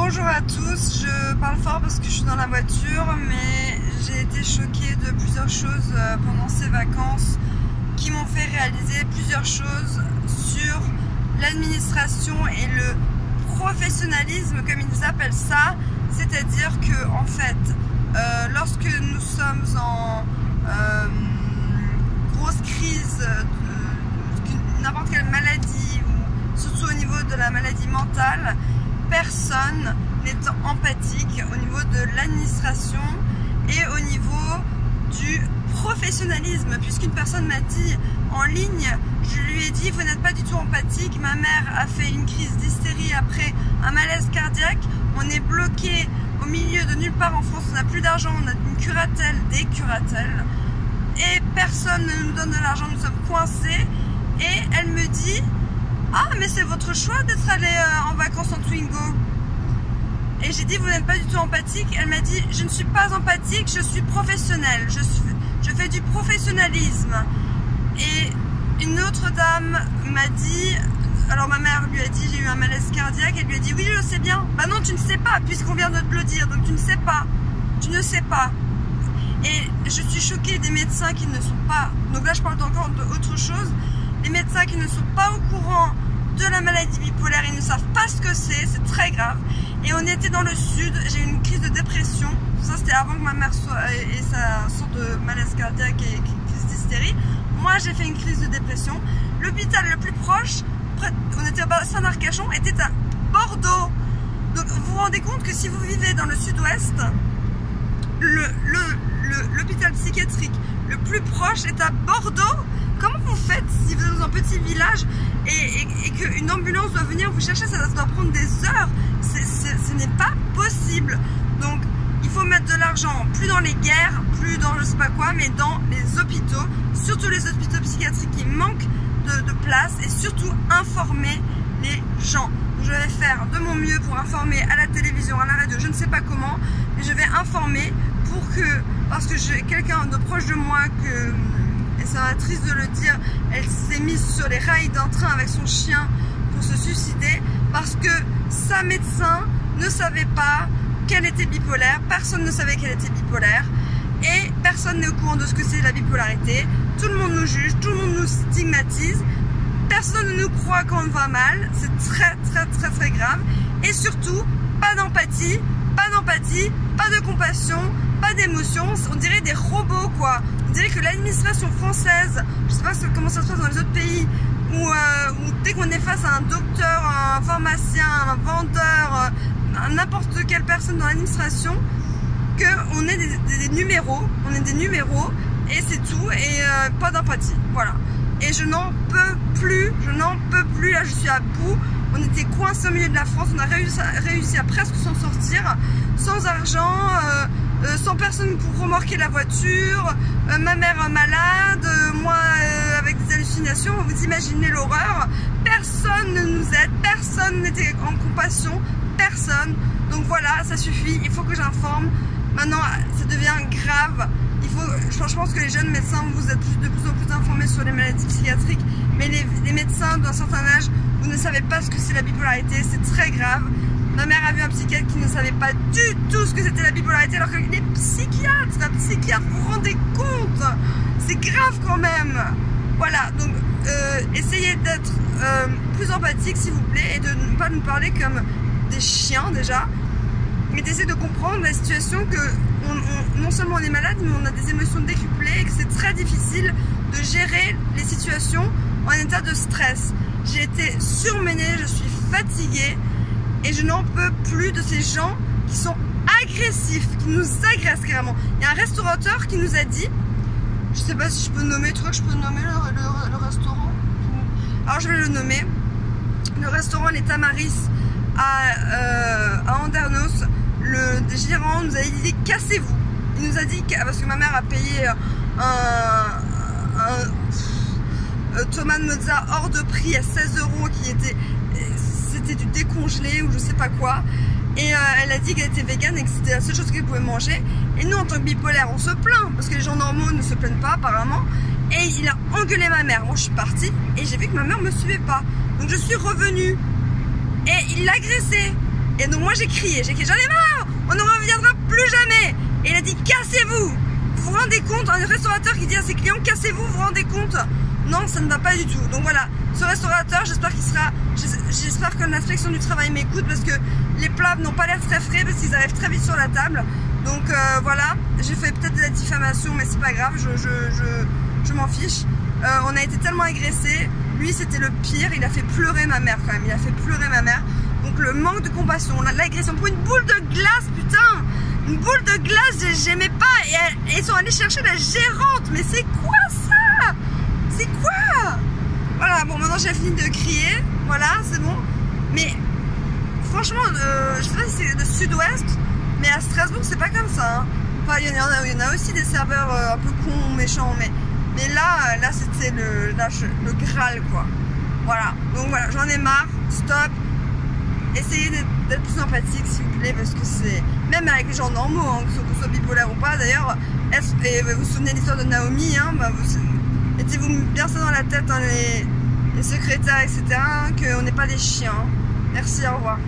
Bonjour à tous, je parle fort parce que je suis dans la voiture, mais j'ai été choquée de plusieurs choses pendant ces vacances qui m'ont fait réaliser plusieurs choses sur l'administration et le professionnalisme, comme ils appellent ça. C'est-à-dire que en fait, lorsque nous sommes en grosse crise, n'importe quelle maladie, ou surtout au niveau de la maladie mentale, personne n'est empathique au niveau de l'administration et au niveau du professionnalisme, puisqu'une personne m'a dit en ligne, je lui ai dit vous n'êtes pas du tout empathique, ma mère a fait une crise d'hystérie après un malaise cardiaque, on est bloqué au milieu de nulle part en France, on n'a plus d'argent, on a une curatelle, des curatelles, et personne ne nous donne de l'argent, nous sommes coincés, et elle me dit ah mais c'est votre choix d'être allé en vacances en Twingo. Et j'ai dit vous n'êtes pas du tout empathique. Elle m'a dit je ne suis pas empathique, je suis professionnelle, je fais du professionnalisme. Et une autre dame m'a dit, alors ma mère lui a dit j'ai eu un malaise cardiaque, elle lui a dit oui je le sais bien. Bah non tu ne sais pas puisqu'on vient de te le dire, donc tu ne sais pas, tu ne sais pas. Et je suis choquée des médecins qui ne sont pas, donc là je parle encore d'autre chose, les médecins qui ne sont pas au courant de la maladie bipolaire, ils ne savent pas ce que c'est très grave. Et on était dans le sud, j'ai eu une crise de dépression, ça c'était avant que ma mère ait sa sorte de malaise cardiaque et crise d'hystérie. Moi j'ai fait une crise de dépression, l'hôpital le plus proche, on était à Saint-Arcachon, était à Bordeaux. Donc vous vous rendez compte que si vous vivez dans le sud-ouest, l'hôpital psychiatrique le plus proche est à Bordeaux. Comment vous faites si vous êtes dans un petit village et qu'une ambulance doit venir vous chercher, ça doit prendre des heures, ce n'est pas possible. Donc il faut mettre de l'argent, plus dans les guerres, plus dans je sais pas quoi, mais dans les hôpitaux, surtout les hôpitaux psychiatriques qui manquent de place, et surtout informer les gens. Je vais faire de mon mieux pour informer à la télévision, à la radio, je ne sais pas comment, mais je vais informer pour que, parce que j'ai quelqu'un de proche de moi que, et ça m'a triste de le dire, elle s'est mise sur les rails d'un train avec son chien pour se suicider parce que sa médecin ne savait pas qu'elle était bipolaire, personne ne savait qu'elle était bipolaire et personne n'est au courant de ce que c'est la bipolarité. Tout le monde nous juge, tout le monde nous stigmatise, personne ne nous croit quand on va mal, c'est très grave, et surtout pas d'empathie, pas de compassion, pas d'émotion, on dirait des robots quoi. On dirait que l'administration française, je sais pas comment ça se passe dans les autres pays, où dès qu'on est face à un docteur, un pharmacien, un vendeur, n'importe quelle personne dans l'administration, qu'on est des numéros, et c'est tout, et pas d'empathie, voilà. Et je n'en peux plus, là je suis à bout, on était coincés au milieu de la France, on a réussi à presque s'en sortir, sans argent, sans personne pour remorquer la voiture, ma mère malade, moi avec des hallucinations, vous imaginez l'horreur, personne ne nous aide, personne n'était en compassion, personne, donc voilà, ça suffit, il faut que j'informe, maintenant ça devient grave. Je pense que les jeunes médecins, vous êtes de plus en plus informés sur les maladies psychiatriques, mais les médecins d'un certain âge, vous ne savez pas ce que c'est la bipolarité, c'est très grave. Ma mère a vu un psychiatre qui ne savait pas du tout ce que c'était la bipolarité, alors qu'il est psychiatre, un psychiatre, vous vous rendez compte? C'est grave quand même. Voilà, donc essayez d'être plus empathique s'il vous plaît, et de ne pas nous parler comme des chiens déjà, mais d'essayer de comprendre la situation que non seulement on est malade, mais on a des émotions décuplées et que c'est très difficile de gérer les situations en état de stress. J'ai été surmenée, je suis fatiguée et je n'en peux plus de ces gens qui sont agressifs, qui nous agressent carrément. Il y a un restaurateur qui nous a dit, je sais pas si je peux nommer, tu crois que je peux nommer le restaurant? Alors je vais le nommer. Le restaurant Les Tamaris à Andernos. Le gérant nous a dit cassez-vous. Il nous a dit, parce que ma mère a payé un tomate mozza hors de prix à 16 €, c'était du décongelé ou je sais pas quoi, et elle a dit qu'elle était végane et que c'était la seule chose qu'elle pouvait manger. Et nous en tant que bipolaire on se plaint parce que les gens normaux ne se plaignent pas apparemment, et il a engueulé ma mère. Moi je suis partie et j'ai vu que ma mère me suivait pas, donc je suis revenue et il l'agressait. Et donc moi j'ai crié, j'en ai marre, on ne reviendra plus jamais. Et il a dit cassez-vous. Vous vous rendez compte, un restaurateur qui dit à ses clients cassez-vous, vous vous rendez compte? Non, ça ne va pas du tout. Donc voilà, ce restaurateur, j'espère que l'inspection du travail m'écoute parce que les plats n'ont pas l'air très frais parce qu'ils arrivent très vite sur la table. Donc voilà, j'ai fait peut-être de la diffamation, mais c'est pas grave, je m'en fiche. On a été tellement agressés. Lui, c'était le pire. Il a fait pleurer ma mère quand même. Il a fait pleurer ma mère. Donc le manque de compassion, l'agression pour une boule de glace, putain, une boule de glace, j'aimais pas. Et ils sont allés chercher la gérante. Mais c'est quoi ça? C'est quoi? Voilà, bon, maintenant j'ai fini de crier. Voilà, c'est bon. Mais franchement, je sais pas si c'est le sud-ouest, mais à Strasbourg, c'est pas comme ça. Hein. Enfin, il y en a aussi des serveurs un peu cons, méchants, mais là c'était le Graal, quoi. Voilà, donc voilà, j'en ai marre. Stop. Essayez d'être plus sympathique, s'il vous plaît, parce que c'est... Même avec les gens normaux, hein, qu'on soit bipolaire ou pas, d'ailleurs, et vous vous souvenez de l'histoire de Naomi, hein, bah, mettez-vous bien ça dans la tête, hein, les secrétaires, etc., qu'on n'est pas des chiens. Merci, au revoir.